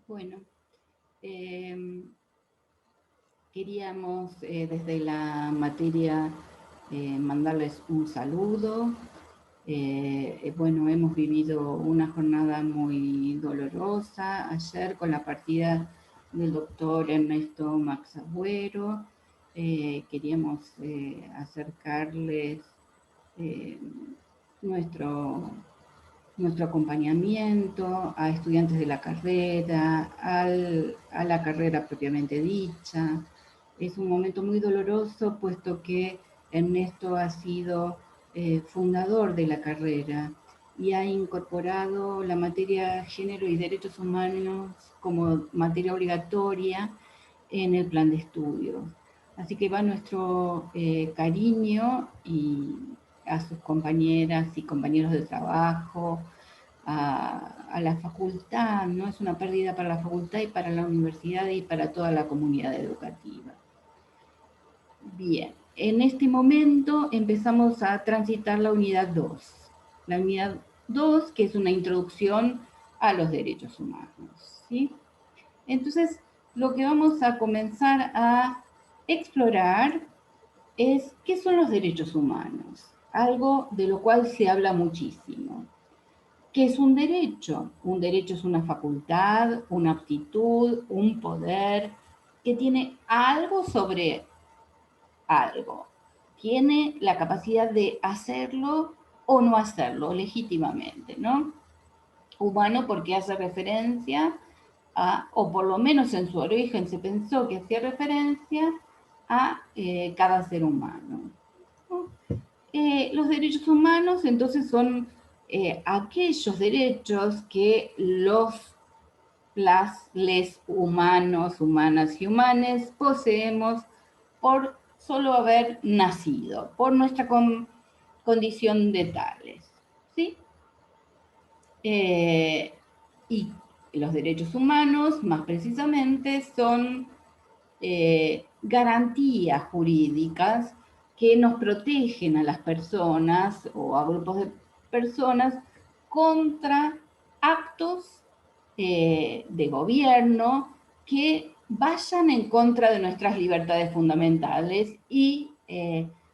Bueno, queríamos desde la materia mandarles un saludo. Bueno, hemos vivido una jornada muy dolorosa ayer con la partida del doctor Ernesto Max Agüero. Queríamos acercarles eh, nuestro nuestro acompañamiento a estudiantes de la carrera, a la carrera propiamente dicha. Es un momento muy doloroso puesto que Ernesto ha sido fundador de la carrera y ha incorporado la materia género y derechos humanos como materia obligatoria en el plan de estudios. Así que va nuestro cariño y a sus compañeras y compañeros de trabajo, a la facultad, ¿no? Es una pérdida para la facultad y para la universidad y para toda la comunidad educativa. Bien, en este momento empezamos a transitar la unidad 2. La unidad 2, que es una introducción a los derechos humanos, ¿sí? Entonces, lo que vamos a comenzar a explorar es qué son los derechos humanos, algo de lo cual se habla muchísimo. ¿Qué es un derecho? Un derecho es una facultad, una aptitud, un poder que tiene algo sobre algo. Tiene la capacidad de hacerlo o no hacerlo legítimamente, ¿no? Humano porque hace referencia a, o por lo menos en su origen se pensó que hacía referencia a cada ser humano, ¿no? Los derechos humanos entonces son aquellos derechos que les humanos, humanas y humanes poseemos por solo haber nacido, por nuestra condición de tales, ¿sí? Y los derechos humanos, más precisamente, son garantías jurídicas que nos protegen a las personas o a grupos de personas contra actos de gobierno que vayan en contra de nuestras libertades fundamentales y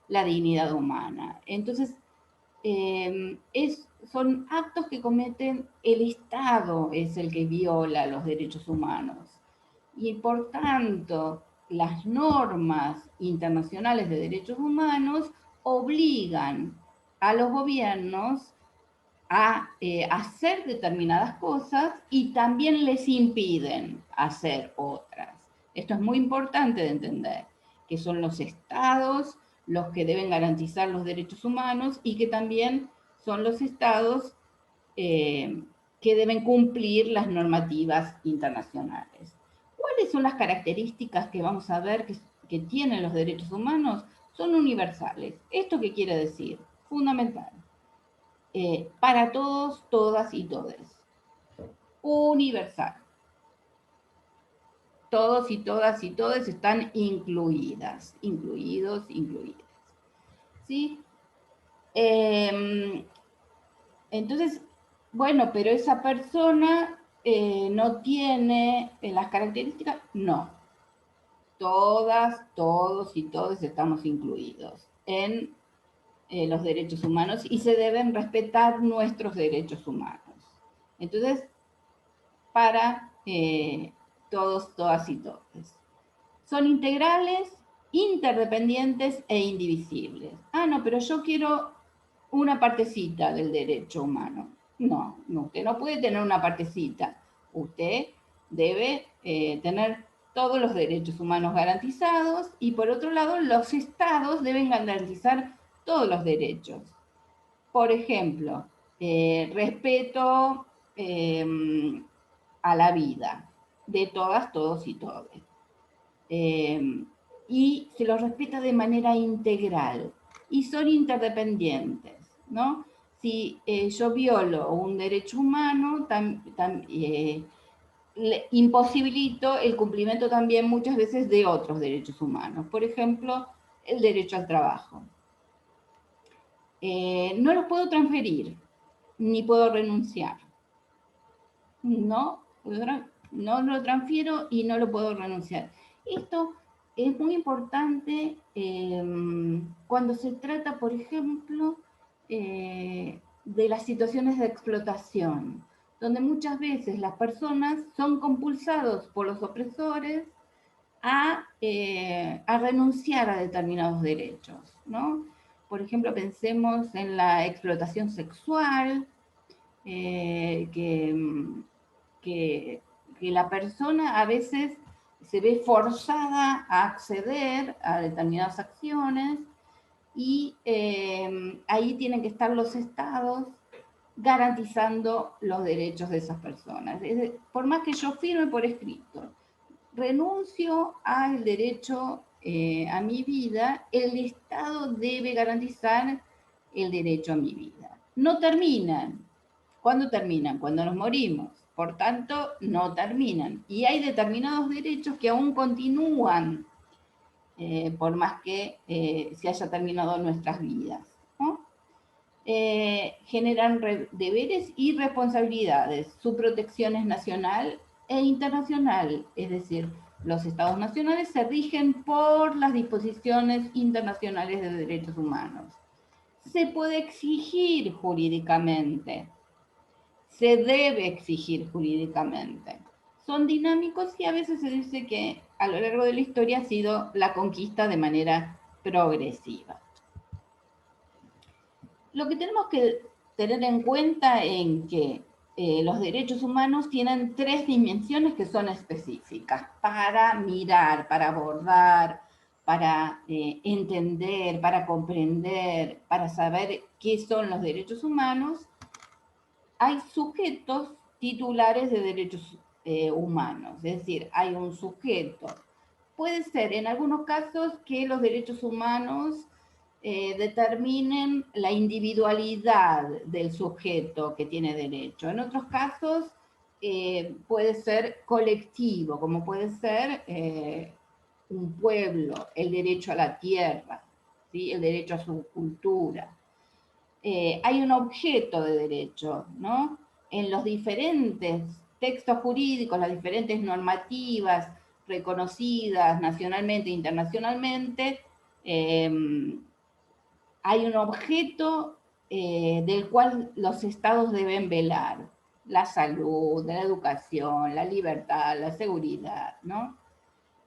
la dignidad humana. Entonces, son actos que cometen el Estado, es el que viola los derechos humanos. Y por tanto, las normas internacionales de derechos humanos obligan a los gobiernos a hacer determinadas cosas y también les impiden hacer otras. Esto es muy importante de entender, que son los estados los que deben garantizar los derechos humanos y que también son los estados que deben cumplir las normativas internacionales. ¿Cuáles son las características que vamos a ver que tienen los derechos humanos? Son universales. ¿Esto qué quiere decir? Fundamental. Para todos, todas y todes. Universal. Todos y todas y todes están incluidas, incluidos, incluidas. ¿Sí? Entonces, bueno, pero esa persona no tiene las características, no. Todas, todos y todos estamos incluidos en los derechos humanos y se deben respetar nuestros derechos humanos. Entonces, para todos, todas y todos. Son integrales, interdependientes e indivisibles. Ah, no, pero yo quiero una partecita del derecho humano. No, no, usted no puede tener una partecita. Usted debe tener todos los derechos humanos garantizados y por otro lado los estados deben garantizar todos los derechos. Por ejemplo, respeto a la vida de todas, todos y todos. Y se los respeta de manera integral y son interdependientes, ¿no? Si yo violo un derecho humano, imposibilito el cumplimiento también muchas veces de otros derechos humanos. Por ejemplo, el derecho al trabajo. No los puedo transferir, ni puedo renunciar. No, no lo transfiero y no lo puedo renunciar. Esto es muy importante cuando se trata, por ejemplo, de las situaciones de explotación, donde muchas veces las personas son compulsados por los opresores a renunciar a determinados derechos, ¿no? Por ejemplo, pensemos en la explotación sexual, que la persona a veces se ve forzada a acceder a determinadas acciones y ahí tienen que estar los estados garantizando los derechos de esas personas. Por más que yo firme por escrito, renuncio al derecho a mi vida, el Estado debe garantizar el derecho a mi vida. No terminan. ¿Cuándo terminan? Cuando nos morimos. Por tanto, no terminan. Y hay determinados derechos que aún continúan, por más que se haya terminado nuestras vidas, ¿no? Generan deberes y responsabilidades. Su protección es nacional e internacional, es decir, los estados nacionales se rigen por las disposiciones internacionales de derechos humanos. Se puede exigir jurídicamente, se debe exigir jurídicamente. Son dinámicos y a veces se dice que a lo largo de la historia ha sido la conquista de manera progresiva. Lo que tenemos que tener en cuenta es que los derechos humanos tienen 3 dimensiones que son específicas para mirar, para abordar, para entender, para comprender, para saber qué son los derechos humanos. Hay sujetos titulares de derechos humanos, es decir, hay un sujeto. Puede ser en algunos casos que los derechos humanos determinen la individualidad del sujeto que tiene derecho. En otros casos puede ser colectivo, como puede ser un pueblo, el derecho a la tierra, ¿sí? El derecho a su cultura. Hay un objeto de derecho, ¿no? En los diferentes textos jurídicos, las diferentes normativas reconocidas nacionalmente e internacionalmente, hay un objeto del cual los estados deben velar: la salud, la educación, la libertad, la seguridad, ¿no?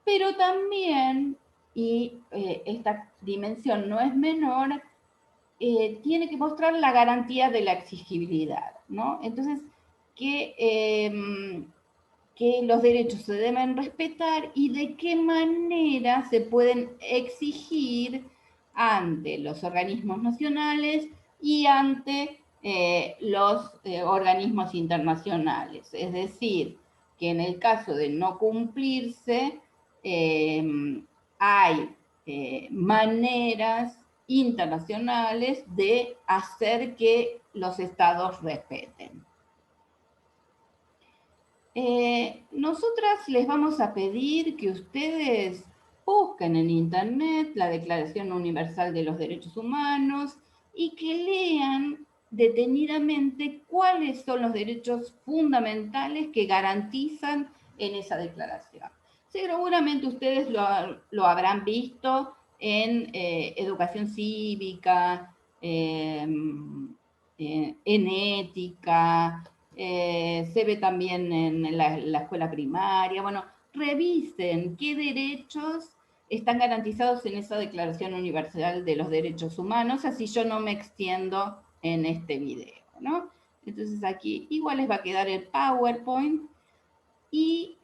Pero también, y esta dimensión no es menor, tiene que mostrar la garantía de la exigibilidad, ¿no? Entonces, que los derechos se deben respetar y de qué manera se pueden exigir ante los organismos nacionales y ante los organismos internacionales. Es decir, que en el caso de no cumplirse, hay maneras internacionales de hacer que los estados respeten. Nosotras les vamos a pedir que ustedes busquen en internet la Declaración Universal de los Derechos Humanos y que lean detenidamente cuáles son los derechos fundamentales que garantizan en esa declaración. Seguramente ustedes lo habrán visto en educación cívica, en ética, se ve también en la escuela primaria. Bueno, revisen qué derechos están garantizados en esa Declaración Universal de los Derechos Humanos, así yo no me extiendo en este video, ¿no? Entonces aquí igual les va a quedar el PowerPoint y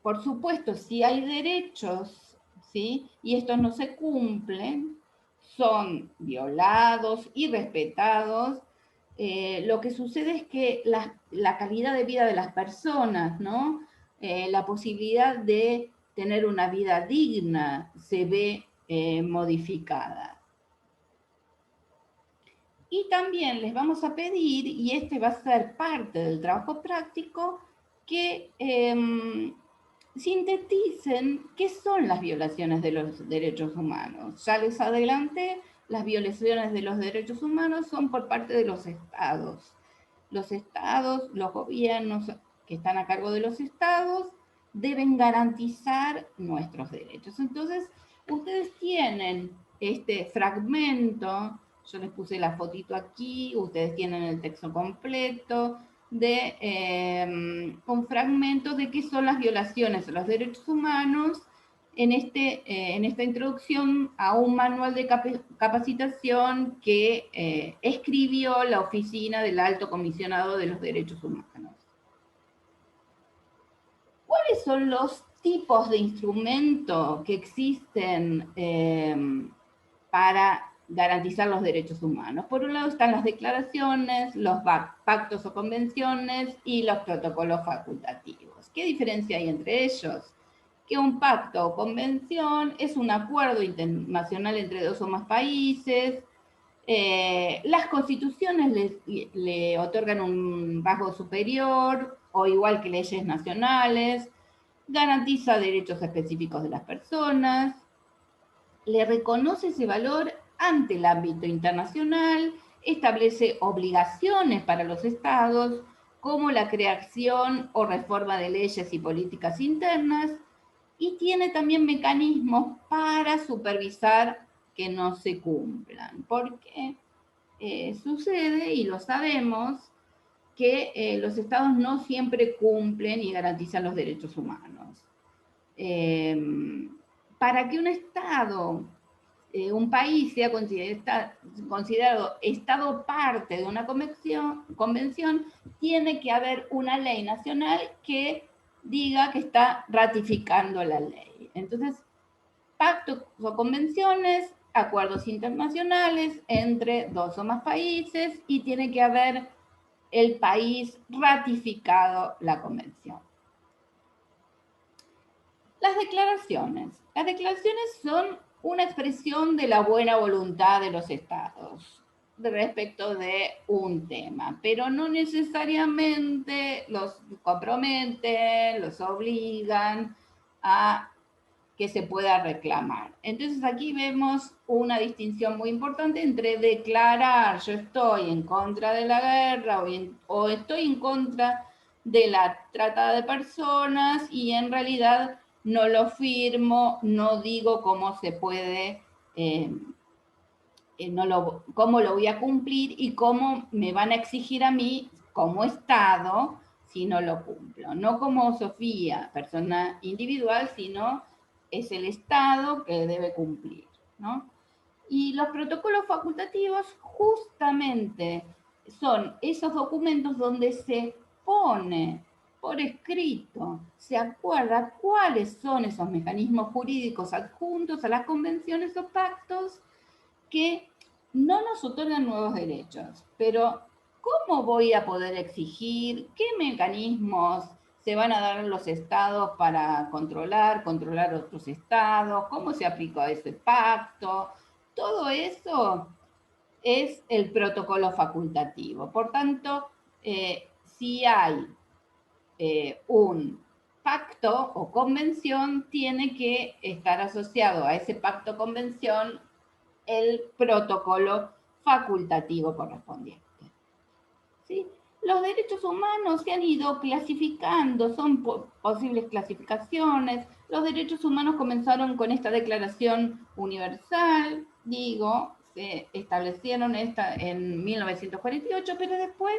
por supuesto, si hay derechos, ¿sí? Y estos no se cumplen, son violados y respetados, lo que sucede es que la calidad de vida de las personas, ¿no? La posibilidad de tener una vida digna se ve modificada. Y también les vamos a pedir, y este va a ser parte del trabajo práctico, que sinteticen qué son las violaciones de los derechos humanos. Ya les adelanté, las violaciones de los derechos humanos son por parte de los estados, los gobiernos que están a cargo de los estados deben garantizar nuestros derechos. Entonces, ustedes tienen este fragmento, yo les puse la fotito aquí, ustedes tienen el texto completo, de un fragmento de qué son las violaciones a los derechos humanos en esta introducción a un manual de capacitación que escribió la Oficina del Alto Comisionado de los Derechos Humanos. ¿Cuáles son los tipos de instrumentos que existen para garantizar los derechos humanos? Por un lado están las declaraciones, los pactos o convenciones y los protocolos facultativos. ¿Qué diferencia hay entre ellos? Que un pacto o convención es un acuerdo internacional entre dos o más países. Las constituciones le otorgan un rasgo superior o igual que leyes nacionales, garantiza derechos específicos de las personas, le reconoce ese valor ante el ámbito internacional, establece obligaciones para los estados, como la creación o reforma de leyes y políticas internas, y tiene también mecanismos para supervisar que no se cumplan, porque sucede, y lo sabemos, que los estados no siempre cumplen y garantizan los derechos humanos. Para que un estado, un país sea considerado estado parte de una convención, tiene que haber una ley nacional que diga que está ratificando la ley. Entonces, pactos o convenciones, acuerdos internacionales entre dos o más países, y tiene que haber el país ratificado la convención. Las declaraciones. Las declaraciones son una expresión de la buena voluntad de los estados respecto de un tema, pero no necesariamente los comprometen, los obligan a que se pueda reclamar. Entonces aquí vemos una distinción muy importante entre declarar yo estoy en contra de la guerra o estoy en contra de la trata de personas y en realidad no lo firmo, no digo cómo se puede, cómo lo voy a cumplir y cómo me van a exigir a mí como Estado si no lo cumplo. No como Sofía, persona individual, sino es el Estado que debe cumplir, ¿no? Y los protocolos facultativos justamente son esos documentos donde se pone por escrito, se acuerda cuáles son esos mecanismos jurídicos adjuntos a las convenciones o pactos que no nos otorgan nuevos derechos, pero ¿cómo voy a poder exigir? ¿Qué mecanismos se van a dar a los estados para controlar otros estados? ¿Cómo se aplica ese pacto? Todo eso es el protocolo facultativo. Por tanto, si hay un pacto o convención, tiene que estar asociado a ese pacto o convención el protocolo facultativo correspondiente. ¿Sí? Los derechos humanos se han ido clasificando, son posibles clasificaciones. Los derechos humanos comenzaron con esta Declaración Universal, se establecieron en 1948, pero después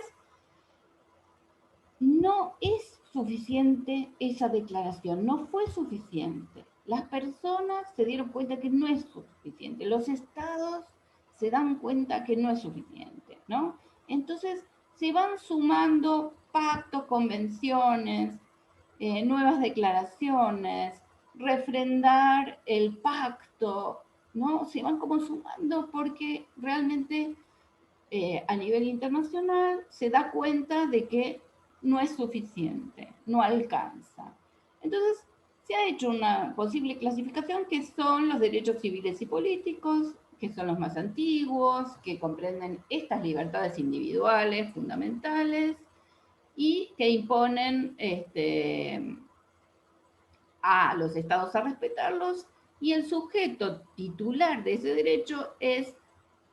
no es suficiente esa declaración, no fue suficiente. Las personas se dieron cuenta que no es suficiente, los estados se dan cuenta que no es suficiente, ¿no? Entonces se van sumando pactos, convenciones, nuevas declaraciones, refrendar el pacto, ¿no? Se van como sumando porque realmente a nivel internacional se da cuenta de que no es suficiente, no alcanza. Entonces, se ha hecho una posible clasificación que son los derechos civiles y políticos, que son los más antiguos, que comprenden estas libertades individuales fundamentales y que imponen a los estados a respetarlos, y el sujeto titular de ese derecho es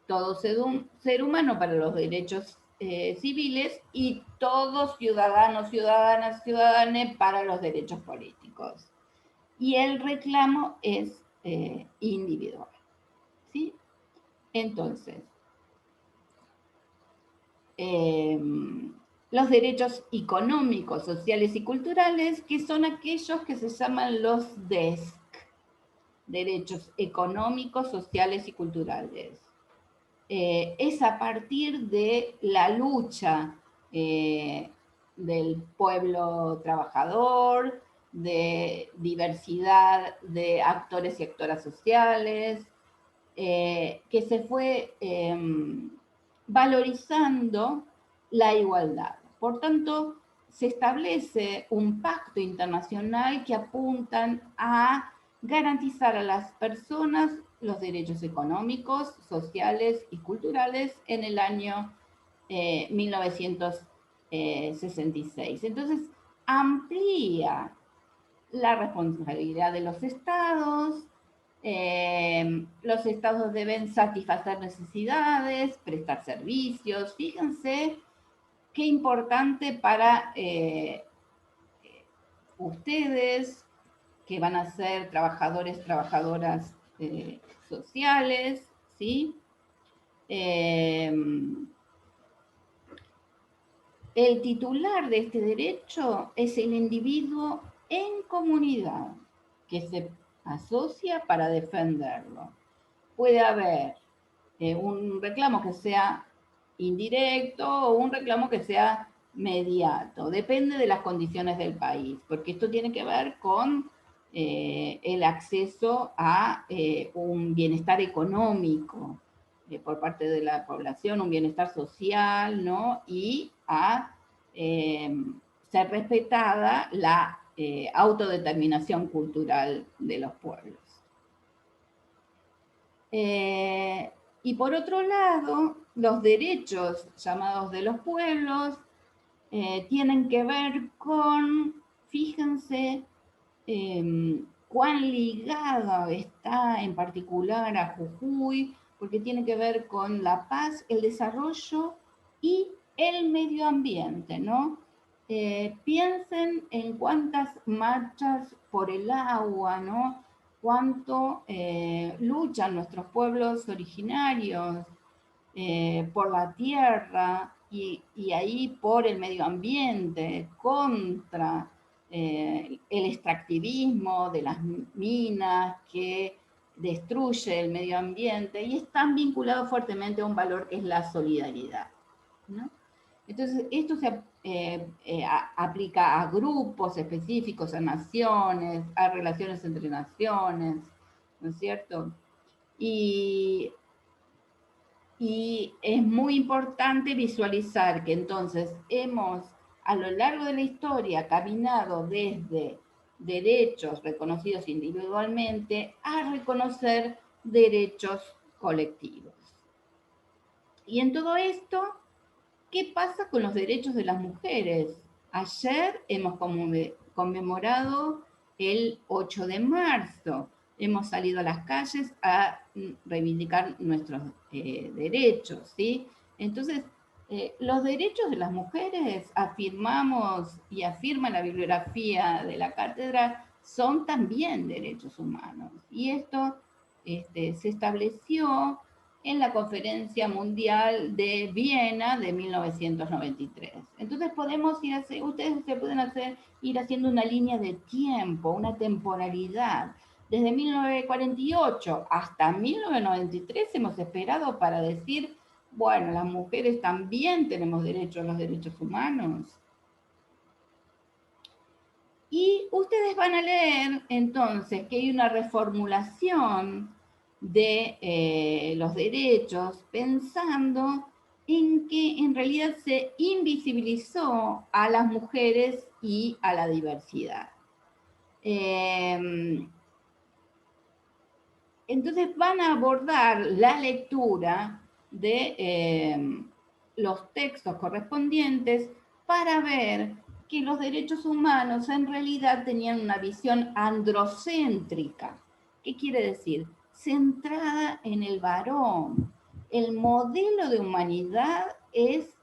todo ser humano para los derechos civiles y todos ciudadanos, ciudadanas, ciudadanes para los derechos políticos. Y el reclamo es individual, ¿sí? Entonces, los derechos económicos, sociales y culturales, que son aquellos que se llaman los DESC, derechos económicos, sociales y culturales. Es a partir de la lucha del pueblo trabajador, de diversidad de actores y actoras sociales, que se fue valorizando la igualdad. Por tanto, se establece un pacto internacional que apuntan a garantizar a las personas los derechos económicos, sociales y culturales en el año 1966. Entonces, amplía la responsabilidad de los estados. Los estados deben satisfacer necesidades, prestar servicios. Fíjense qué importante para ustedes que van a ser trabajadores, trabajadoras sociales, ¿sí? El titular de este derecho es el individuo en comunidad que se asocia para defenderlo. Puede haber un reclamo que sea indirecto o un reclamo que sea mediato. Depende de las condiciones del país, porque esto tiene que ver con el acceso a un bienestar económico por parte de la población, un bienestar social, ¿no? Y a ser respetada la autodeterminación cultural de los pueblos. Y por otro lado, los derechos llamados de los pueblos tienen que ver con, fíjense, cuán ligada está en particular a Jujuy, porque tiene que ver con la paz, el desarrollo y el medio ambiente, ¿no? Piensen en cuántas marchas por el agua, ¿no? Cuánto luchan nuestros pueblos originarios por la tierra y ahí por el medio ambiente, contra el extractivismo de las minas que destruye el medio ambiente y están vinculados fuertemente a un valor que es la solidaridad, ¿no? Entonces, esto se aplica a grupos específicos, a naciones, a relaciones entre naciones, ¿no es cierto? Y es muy importante visualizar que entonces hemos, a lo largo de la historia, caminado desde derechos reconocidos individualmente a reconocer derechos colectivos. Y en todo esto, ¿qué pasa con los derechos de las mujeres? Ayer hemos conmemorado el 8 de marzo. Hemos salido a las calles a reivindicar nuestros derechos, ¿sí? Entonces, los derechos de las mujeres, afirmamos y afirma la bibliografía de la cátedra, son también derechos humanos. Y esto se estableció en la Conferencia Mundial de Viena de 1993. Entonces podemos ir ustedes se pueden ir haciendo una línea de tiempo, una temporalidad. Desde 1948 hasta 1993 hemos esperado para decir, bueno, las mujeres también tenemos derecho a los derechos humanos. Y ustedes van a leer entonces que hay una reformulación de los derechos pensando en que en realidad se invisibilizó a las mujeres y a la diversidad. Entonces van a abordar la lectura de los textos correspondientes para ver que los derechos humanos en realidad tenían una visión androcéntrica. ¿Qué quiere decir? Centrada en el varón. El modelo de humanidad es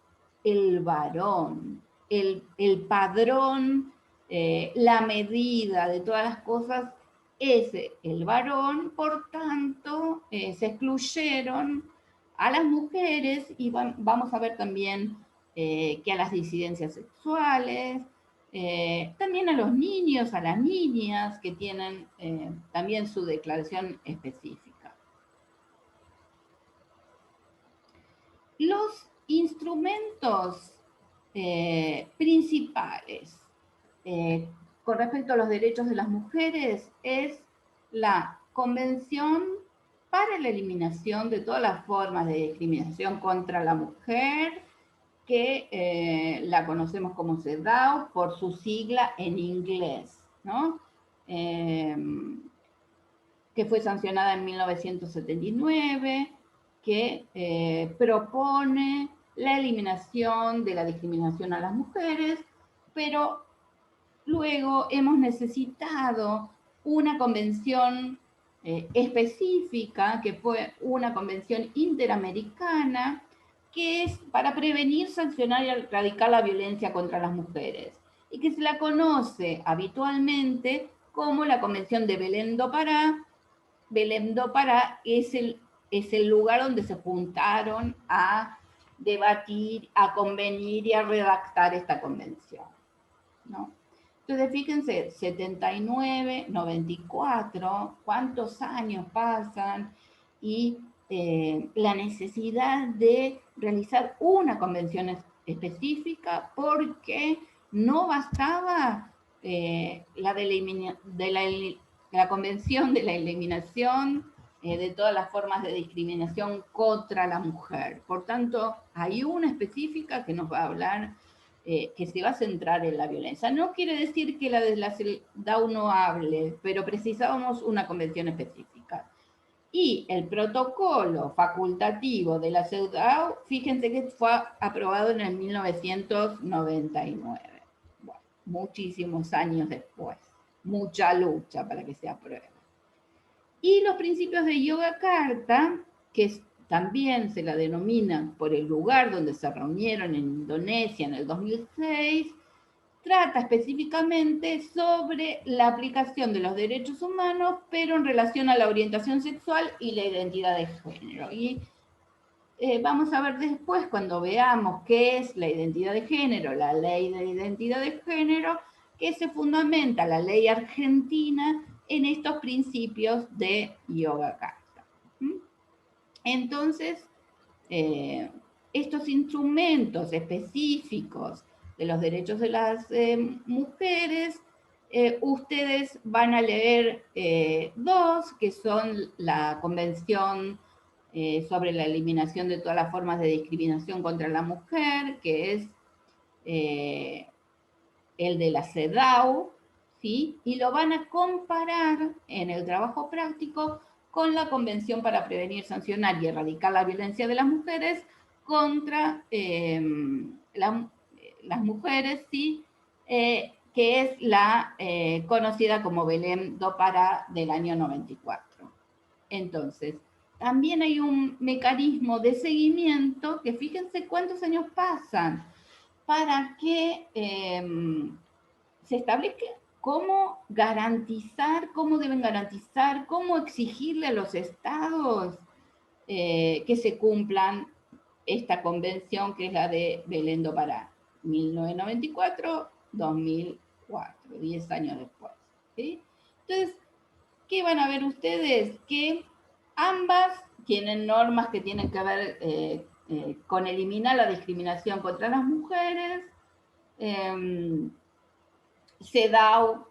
el varón, el padrón, la medida de todas las cosas es el varón, por tanto, se excluyeron a las mujeres y vamos a ver también que a las disidencias sexuales, también a los niños, a las niñas que tienen también su declaración específica. Los instrumentos principales con respecto a los derechos de las mujeres es la Convención para la Eliminación de todas las formas de discriminación contra la mujer, que la conocemos como CEDAW por su sigla en inglés, ¿no? Que fue sancionada en 1979, que propone la eliminación de la discriminación a las mujeres, pero luego hemos necesitado una convención específica, que fue una convención interamericana, que es para prevenir, sancionar y erradicar la violencia contra las mujeres, y que se la conoce habitualmente como la Convención de Belém do Pará. Belém do Pará es el lugar donde se juntaron a debatir, a convenir y a redactar esta convención, ¿no? Entonces, fíjense, 79, 94, cuántos años pasan y la necesidad de realizar una convención específica porque no bastaba la convención de la eliminación de todas las formas de discriminación contra la mujer. Por tanto, hay una específica que nos va a hablar que se va a centrar en la violencia. No quiere decir que la de la CEDAW no hable, pero precisábamos una convención específica. Y el protocolo facultativo de la CEDAW, fíjense que fue aprobado en el 1999. Bueno, muchísimos años después. Mucha lucha para que se apruebe. Y los principios de Yogyakarta, que también se la denomina por el lugar donde se reunieron en Indonesia en el 2006, trata específicamente sobre la aplicación de los derechos humanos, pero en relación a la orientación sexual y la identidad de género. Y vamos a ver después, cuando veamos qué es la identidad de género, la ley de identidad de género, que se fundamenta la ley argentina en estos principios de Yogyakarta. Entonces, estos instrumentos específicos de los derechos de las mujeres, ustedes van a leer dos, que son la Convención sobre la eliminación de todas las formas de discriminación contra la mujer, que es el de la CEDAW, ¿sí? Y lo van a comparar en el trabajo práctico con la Convención para Prevenir, Sancionar y Erradicar la Violencia de las Mujeres contra las mujeres, ¿sí? Que es la conocida como Belém do Pará del año 94. Entonces, también hay un mecanismo de seguimiento que fíjense cuántos años pasan para que se establezca cómo garantizar, cómo deben garantizar, cómo exigirle a los estados que se cumplan esta convención, que es la de Belém do Pará, 1994-2004, 10 años después. ¿Sí? Entonces, ¿qué van a ver ustedes? Que ambas tienen normas que tienen que ver con eliminar la discriminación contra las mujeres. CEDAW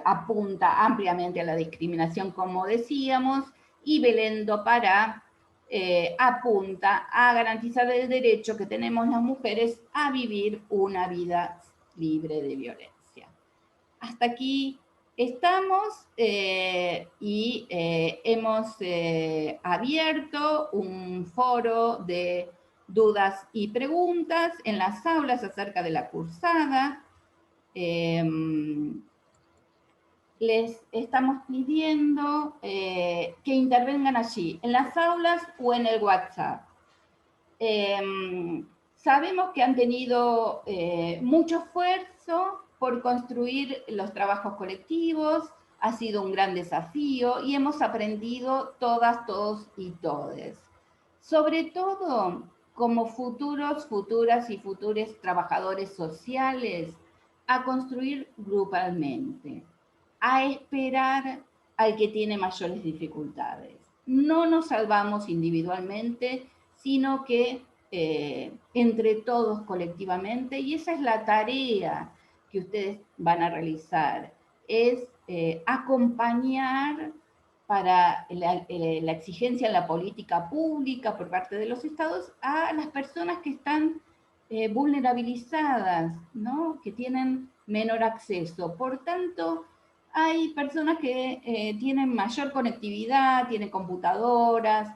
apunta ampliamente a la discriminación, como decíamos, y Belém do Pará apunta a garantizar el derecho que tenemos las mujeres a vivir una vida libre de violencia. Hasta aquí estamos y hemos abierto un foro de dudas y preguntas en las aulas acerca de la cursada. Les estamos pidiendo que intervengan allí, en las aulas o en el WhatsApp. Sabemos que han tenido mucho esfuerzo por construir los trabajos colectivos, ha sido un gran desafío y hemos aprendido todas, todos y todes. Sobre todo como futuras y futuros trabajadores sociales, a construir grupalmente, a esperar al que tiene mayores dificultades. No nos salvamos individualmente, sino que entre todos colectivamente, y esa es la tarea que ustedes van a realizar, es acompañar para la exigencia en la política pública por parte de los estados a las personas que están vulnerabilizadas, ¿no? Que tienen menor acceso. Por tanto, hay personas que tienen mayor conectividad, tienen computadoras,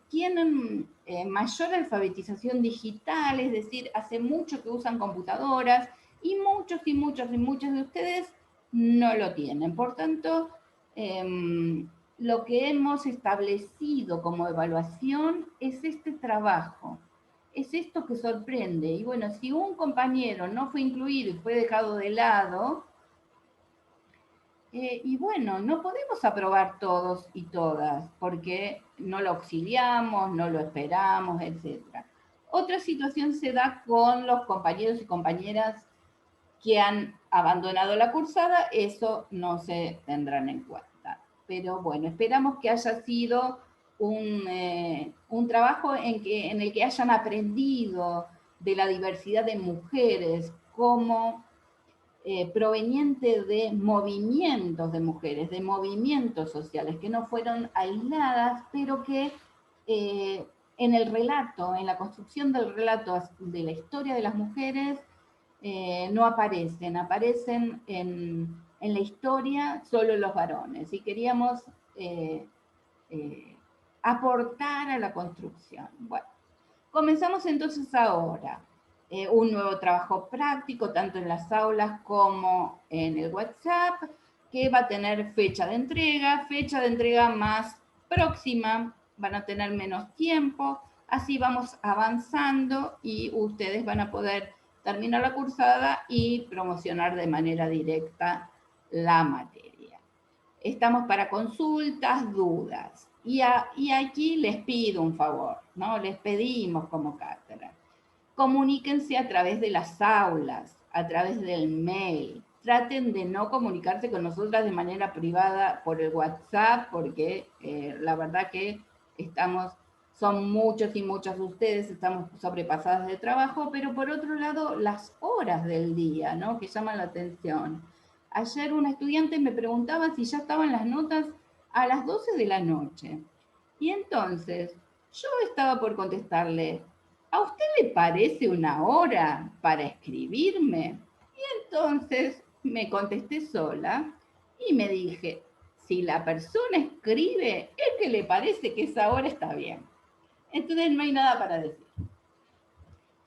tienen mayor alfabetización digital, es decir, hace mucho que usan computadoras y muchos y muchos y muchos de ustedes no lo tienen. Por tanto, lo que hemos establecido como evaluación es este trabajo, es esto que sorprende. Y bueno, si un compañero no fue incluido y fue dejado de lado, y bueno, no podemos aprobar todos y todas, porque no lo auxiliamos, no lo esperamos, etc. Otra situación se da con los compañeros y compañeras que han abandonado la cursada, eso no se tendrán en cuenta. Pero bueno, esperamos que haya sido un trabajo en el que hayan aprendido de la diversidad de mujeres, como proveniente de movimientos de mujeres, de movimientos sociales, que no fueron aisladas, pero que en el relato, en la construcción del relato de la historia de las mujeres, no aparecen, aparecen en la historia solo los varones. Y queríamos eh, aportar a la construcción. Bueno, comenzamos entonces ahora un nuevo trabajo práctico, tanto en las aulas como en el WhatsApp, que va a tener fecha de entrega más próxima, van a tener menos tiempo, así vamos avanzando y ustedes van a poder terminar la cursada y promocionar de manera directa la materia. Estamos para consultas, dudas. Y aquí les pido un favor, ¿no? Les pedimos como cátedra. Comuníquense a través de las aulas, a través del mail. Traten de no comunicarse con nosotras de manera privada por el WhatsApp, porque la verdad que son muchos y muchas de ustedes, estamos sobrepasadas de trabajo, pero por otro lado, las horas del día, ¿no? Que llaman la atención. Ayer una estudiante me preguntaba si ya estaban las notas a las 12 de la noche. Y entonces yo estaba por contestarle, ¿a usted le parece una hora para escribirme? Y entonces me contesté sola y me dije, si la persona escribe, es que le parece que esa hora está bien. Entonces no hay nada para decir.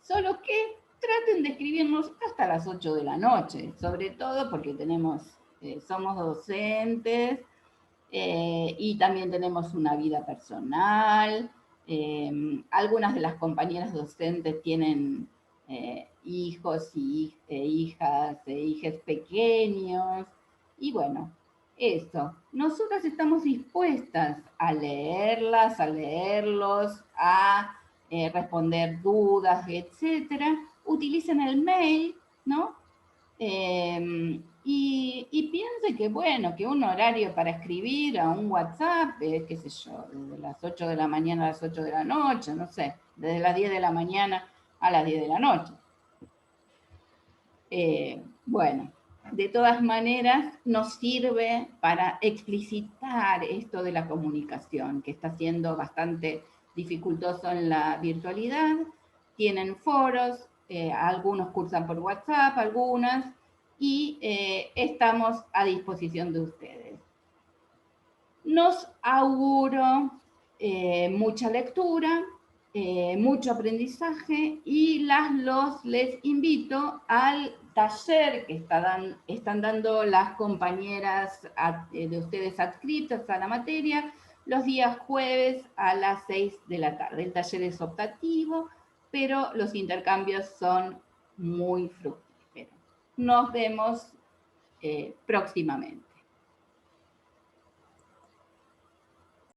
Solo que traten de escribirnos hasta las 8 de la noche, sobre todo porque somos docentes y también tenemos una vida personal. Algunas de las compañeras docentes tienen hijos e hijas e hijas pequeños. Y bueno, eso. Nosotras estamos dispuestas a leerlas, a leerlos, a responder dudas, etcétera. Utilicen el mail, ¿no? Y piense que, bueno, que un horario para escribir a un WhatsApp es, qué sé yo, desde las 8 de la mañana a las 8 de la noche, no sé, desde las 10 de la mañana a las 10 de la noche. Bueno, de todas maneras nos sirve para explicitar esto de la comunicación, que está siendo bastante dificultoso en la virtualidad. Tienen foros, algunos cursan por WhatsApp, algunas, y estamos a disposición de ustedes. Nos auguro mucha lectura, mucho aprendizaje y les invito al taller que están dando las compañeras de ustedes adscritas a la materia los días jueves a las 6 de la tarde. El taller es optativo, pero los intercambios son muy fructíferos. Nos vemos próximamente.